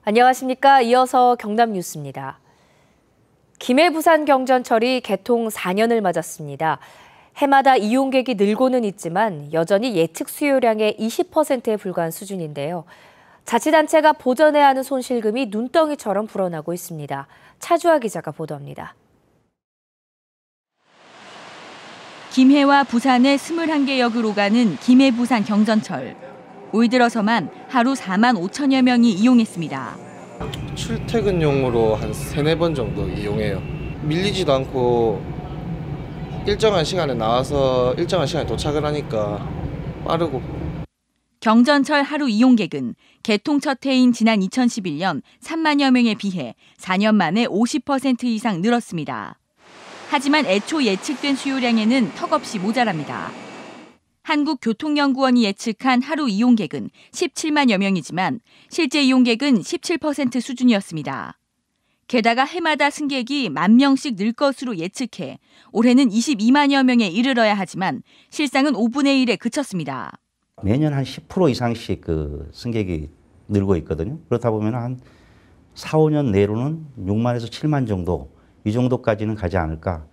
안녕하십니까. 이어서 경남 뉴스입니다. 김해 부산 경전철이 개통 4년을 맞았습니다. 해마다 이용객이 늘고는 있지만 여전히 예측 수요량의 20%에 불과한 수준인데요. 자치단체가 보전해야 하는 손실금이 눈덩이처럼 불어나고 있습니다. 차주아 기자가 보도합니다. 김해와 부산의 21개 역으로 가는 김해 부산 경전철. 올 들어서만 하루 4만 5천여 명이 이용했습니다. 출퇴근용으로 한 3-4번 정도 이용해요. 밀리지도 않고 일정한 시간에 나와서 일정한 시간에 도착을 하니까 빠르고. 경전철 하루 이용객은 개통 첫 해인 지난 2011년 3만여 명에 비해 4년 만에 50% 이상 늘었습니다. 하지만 애초 예측된 수요량에는 턱없이 모자랍니다. 한국교통연구원이 예측한 하루 이용객은 17만여 명이지만 실제 이용객은 17% 수준이었습니다. 게다가 해마다 승객이 1만 명씩 늘 것으로 예측해 올해는 22만여 명에 이르러야 하지만 실상은 5분의 1에 그쳤습니다. 매년 한 10% 이상씩 승객이 늘고 있거든요. 그렇다 보면 한 4-5년 내로는 6만에서 7만 정도, 이 정도까지는 가지 않을까.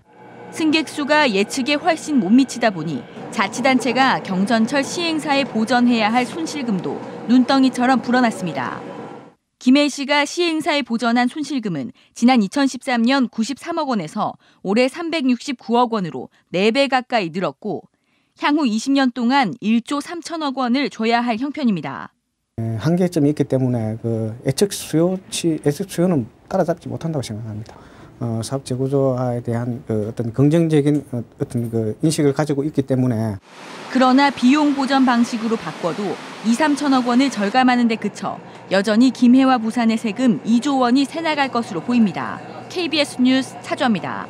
승객 수가 예측에 훨씬 못 미치다 보니 자치단체가 경전철 시행사에 보전해야 할 손실금도 눈덩이처럼 불어났습니다. 김해시가 시행사에 보전한 손실금은 지난 2013년 93억 원에서 올해 369억 원으로 4배 가까이 늘었고 향후 20년 동안 1조 3천억 원을 줘야 할 형편입니다. 한계점이 있기 때문에 예측 수요는 따라잡지 못한다고 생각합니다. 사업 재구조화에 대한 어떤 긍정적인 인식을 가지고 있기 때문에. 그러나 비용 보전 방식으로 바꿔도 2-3천억 원을 절감하는 데 그쳐 여전히 김해와 부산의 세금 2조 원이 새나갈 것으로 보입니다. KBS 뉴스 차주아입니다.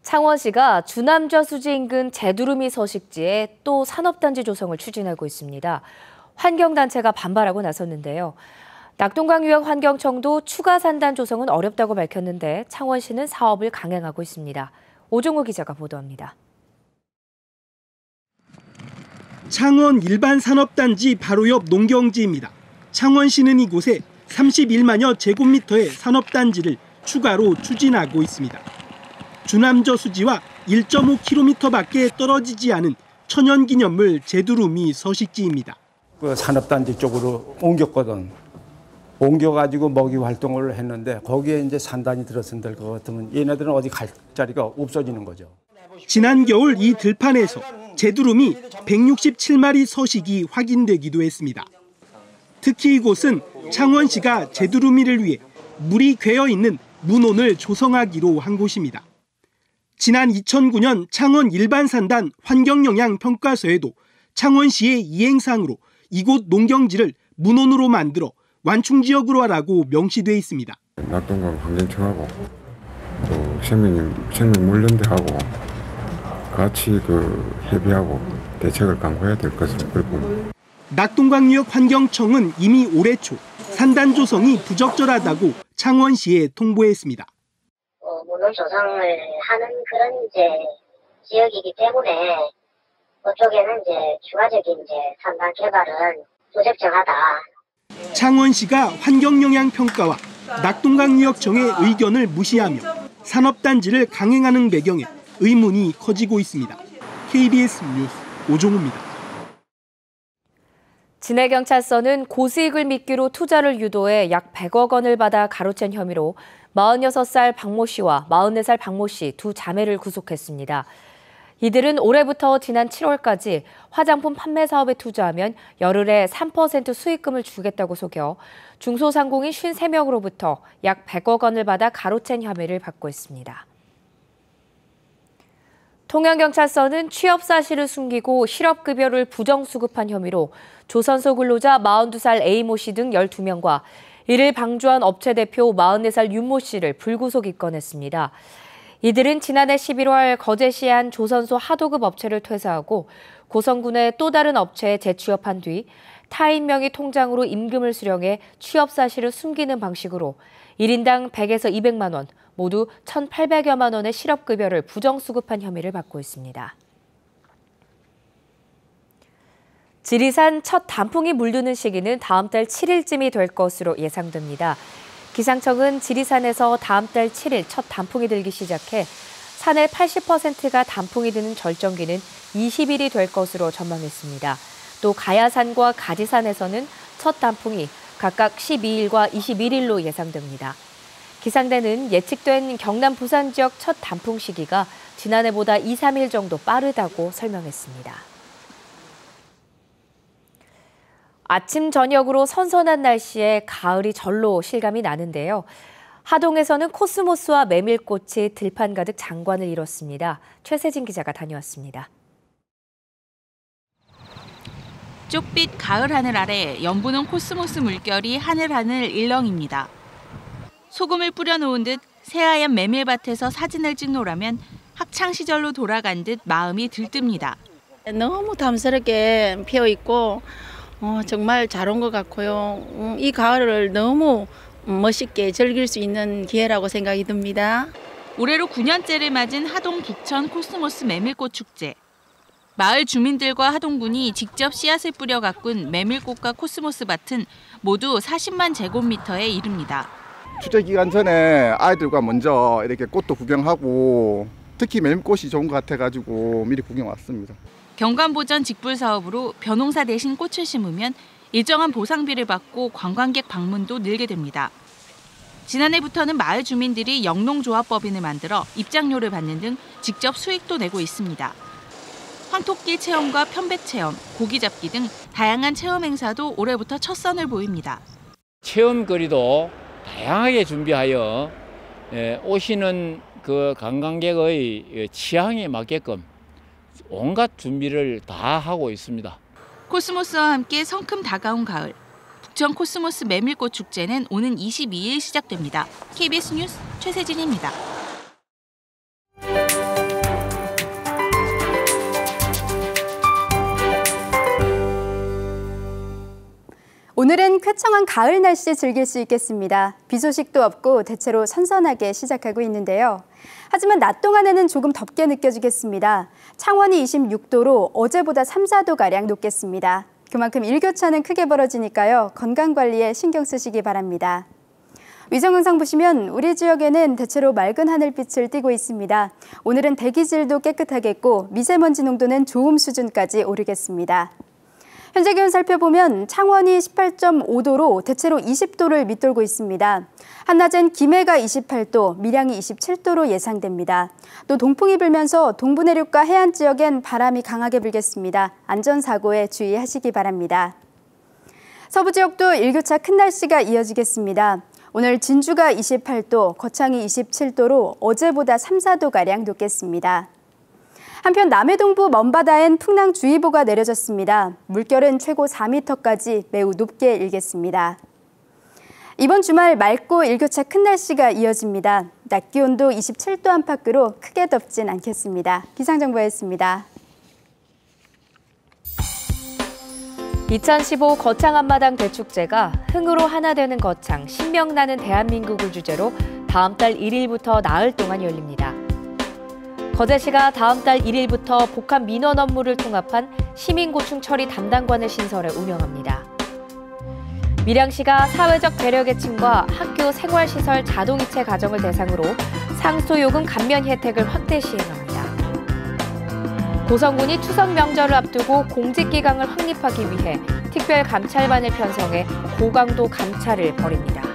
창원시가 주남저수지 인근 제두루미 서식지에 또 산업단지 조성을 추진하고 있습니다. 환경단체가 반발하고 나섰는데요. 낙동강유역 환경청도 추가 산단 조성은 어렵다고 밝혔는데 창원시는 사업을 강행하고 있습니다. 오종호 기자가 보도합니다. 창원 일반 산업단지 바로 옆 농경지입니다. 창원시는 이곳에 31만여 제곱미터의 산업단지를 추가로 추진하고 있습니다. 주남저수지와 1.5km밖에 떨어지지 않은 천연기념물 제두루미 서식지입니다. 산업단지 쪽으로 옮겼거든. 옮겨가지고 먹이 활동을 했는데 거기에 이제 산단이 들었으면 될 것 같으면 얘네들은 어디 갈 자리가 없어지는 거죠. 지난 겨울 이 들판에서 제두루미 167마리 서식이 확인되기도 했습니다. 특히 이곳은 창원시가 제두루미를 위해 물이 괴어 있는 문온을 조성하기로 한 곳입니다. 지난 2009년 창원 일반산단 환경영향평가서에도 창원시의 이행사항으로 이곳 농경지를 문온으로 만들어 완충지역으로 하라고 명시돼 있습니다. 낙동강 환경청하고 또 생명물연대하고 같이 협의하고 대책을 강구해야 될 것으로 그렇게 봅니다. 낙동강유역 환경청은 이미 올해 초 산단 조성이 부적절하다고 창원시에 통보했습니다. 문헌 조성을 하는 그런 지역이기 때문에 그쪽에는 추가적인 산단 개발은 부적절하다. 창원시가 환경영향평가와 낙동강유역청의 의견을 무시하며 산업단지를 강행하는 배경에 의문이 커지고 있습니다. KBS 뉴스 오종우입니다. 진해경찰서는 고수익을 미끼로 투자를 유도해 약 100억 원을 받아 가로챈 혐의로 46살 박모 씨와 44살 박모 씨 두 자매를 구속했습니다. 이들은 올해부터 지난 7월까지 화장품 판매 사업에 투자하면 열흘에 3% 수익금을 주겠다고 속여 중소상공인 53명으로부터 약 100억 원을 받아 가로챈 혐의를 받고 있습니다. 통영경찰서는 취업 사실을 숨기고 실업급여를 부정수급한 혐의로 조선소 근로자 42살 A모 씨 등 12명과 이를 방조한 업체 대표 44살 윤모 씨를 불구속 입건했습니다. 이들은 지난해 11월 거제시의 한 조선소 하도급 업체를 퇴사하고 고성군의 또 다른 업체에 재취업한 뒤 타인 명의 통장으로 임금을 수령해 취업 사실을 숨기는 방식으로 1인당 100에서 200만 원, 모두 1,800여만 원의 실업급여를 부정수급한 혐의를 받고 있습니다. 지리산 첫 단풍이 물드는 시기는 다음 달 7일쯤이 될 것으로 예상됩니다. 기상청은 지리산에서 다음 달 7일 첫 단풍이 들기 시작해 산의 80%가 단풍이 드는 절정기는 20일이 될 것으로 전망했습니다. 또 가야산과 가지산에서는 첫 단풍이 각각 12일과 21일로 예상됩니다. 기상대는 예측된 경남 부산 지역 첫 단풍 시기가 지난해보다 2, 3일 정도 빠르다고 설명했습니다. 아침 저녁으로 선선한 날씨에 가을이 절로 실감이 나는데요. 하동에서는 코스모스와 메밀꽃이 들판 가득 장관을 이뤘습니다. 최세진 기자가 다녀왔습니다. 쪽빛 가을 하늘 아래 연분홍 코스모스 물결이 하늘하늘 일렁입니다. 소금을 뿌려놓은 듯 새하얀 메밀밭에서 사진을 찍노라면 학창시절로 돌아간 듯 마음이 들뜹니다. 너무 탐스럽게 피어있고 정말 잘 온 것 같고요. 이 가을을 너무 멋있게 즐길 수 있는 기회라고 생각이 듭니다. 올해로 9년째를 맞은 하동 북천 코스모스 메밀꽃 축제. 마을 주민들과 하동군이 직접 씨앗을 뿌려 가꾼 메밀꽃과 코스모스 밭은 모두 40만 제곱미터에 이릅니다. 축제 기간 전에 아이들과 먼저 이렇게 꽃도 구경하고 특히 메밀꽃이 좋은 것 같아가지고 미리 구경 왔습니다. 경관보전 직불 사업으로 벼농사 대신 꽃을 심으면 일정한 보상비를 받고 관광객 방문도 늘게 됩니다. 지난해부터는 마을 주민들이 영농조합법인을 만들어 입장료를 받는 등 직접 수익도 내고 있습니다. 황토길 체험과 편백 체험, 고기 잡기 등 다양한 체험 행사도 올해부터 첫 선을 보입니다. 체험거리도 다양하게 준비하여 오시는 그 관광객의 취향에 맞게끔 온갖 준비를 다 하고 있습니다. 코스모스와 함께 성큼 다가온 가을. 북천 코스모스 메밀꽃 축제는 오는 22일 시작됩니다. KBS 뉴스 최세진입니다. 오늘은 쾌청한 가을 날씨 즐길 수 있겠습니다. 비 소식도 없고 대체로 선선하게 시작하고 있는데요. 하지만 낮 동안에는 조금 덥게 느껴지겠습니다. 창원이 26도로 어제보다 3, 4도가량 높겠습니다. 그만큼 일교차는 크게 벌어지니까요. 건강관리에 신경 쓰시기 바랍니다. 위성 영상 보시면 우리 지역에는 대체로 맑은 하늘빛을 띠고 있습니다. 오늘은 대기질도 깨끗하겠고 미세먼지 농도는 좋음 수준까지 오르겠습니다. 현재 기온 살펴보면 창원이 18.5도로 대체로 20도를 밑돌고 있습니다. 한낮엔 김해가 28도, 밀양이 27도로 예상됩니다. 또 동풍이 불면서 동부 내륙과 해안 지역엔 바람이 강하게 불겠습니다. 안전사고에 주의하시기 바랍니다. 서부 지역도 일교차 큰 날씨가 이어지겠습니다. 오늘 진주가 28도, 거창이 27도로 어제보다 3, 4도가량 높겠습니다. 한편 남해동부 먼바다엔 풍랑주의보가 내려졌습니다. 물결은 최고 4m까지 매우 높게 일겠습니다. 이번 주말 맑고 일교차 큰 날씨가 이어집니다. 낮 기온도 27도 안팎으로 크게 덥진 않겠습니다. 기상정보였습니다. 2015 거창 한마당 대축제가 흥으로 하나 되는 거창, 신명나는 대한민국을 주제로 다음 달 1일부터 나흘 동안 열립니다. 거제시가 다음 달 1일부터 복합 민원 업무를 통합한 시민고충 처리 담당관을 신설해 운영합니다. 밀양시가 사회적 배려계층과 학교 생활시설 자동이체 가정을 대상으로 상소요금 감면 혜택을 확대 시행합니다. 고성군이 추석 명절을 앞두고 공직기강을 확립하기 위해 특별감찰반을 편성해 고강도 감찰을 벌입니다.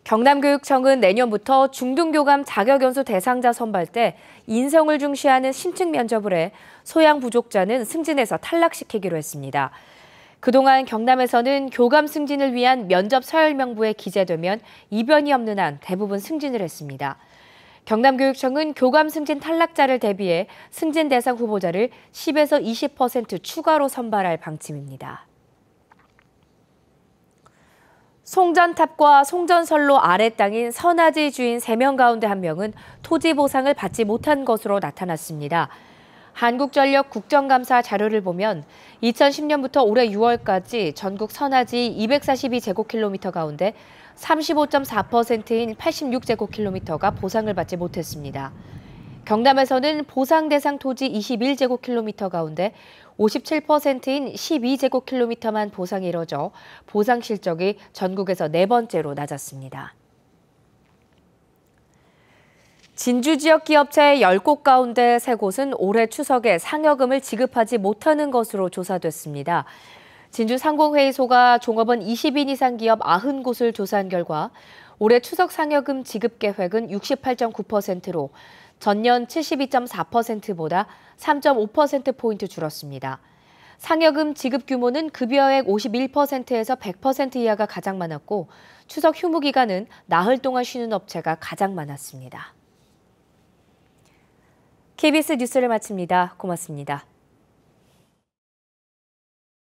경남교육청은 내년부터 중등교감 자격연수 대상자 선발 때 인성을 중시하는 심층 면접을 해 소양 부족자는 승진해서 탈락시키기로 했습니다. 그동안 경남에서는 교감 승진을 위한 면접 서열명부에 기재되면 이변이 없는 한 대부분 승진을 했습니다. 경남교육청은 교감 승진 탈락자를 대비해 승진 대상 후보자를 10에서 20% 추가로 선발할 방침입니다. 송전탑과 송전선로 아래 땅인 선화지 주인 3명 가운데 1명은 토지 보상을 받지 못한 것으로 나타났습니다. 한국전력 국정감사 자료를 보면 2010년부터 올해 6월까지 전국 선화지 242제곱킬로미터 가운데 35.4%인 86제곱킬로미터가 보상을 받지 못했습니다. 경남에서는 보상 대상 토지 21제곱킬로미터 가운데 57%인 12제곱킬로미터만 보상이 이뤄져 보상 실적이 전국에서 4번째로 낮았습니다. 진주 지역 기업체 10곳 가운데 3곳은 올해 추석에 상여금을 지급하지 못하는 것으로 조사됐습니다. 진주 상공회의소가 종업원 20인 이상 기업 90곳을 조사한 결과 올해 추석 상여금 지급 계획은 68.9%로 전년 72.4%보다 3.5%포인트 줄었습니다. 상여금 지급 규모는 급여액 51%에서 100% 이하가 가장 많았고 추석 휴무 기간은 나흘 동안 쉬는 업체가 가장 많았습니다. KBS 뉴스를 마칩니다. 고맙습니다.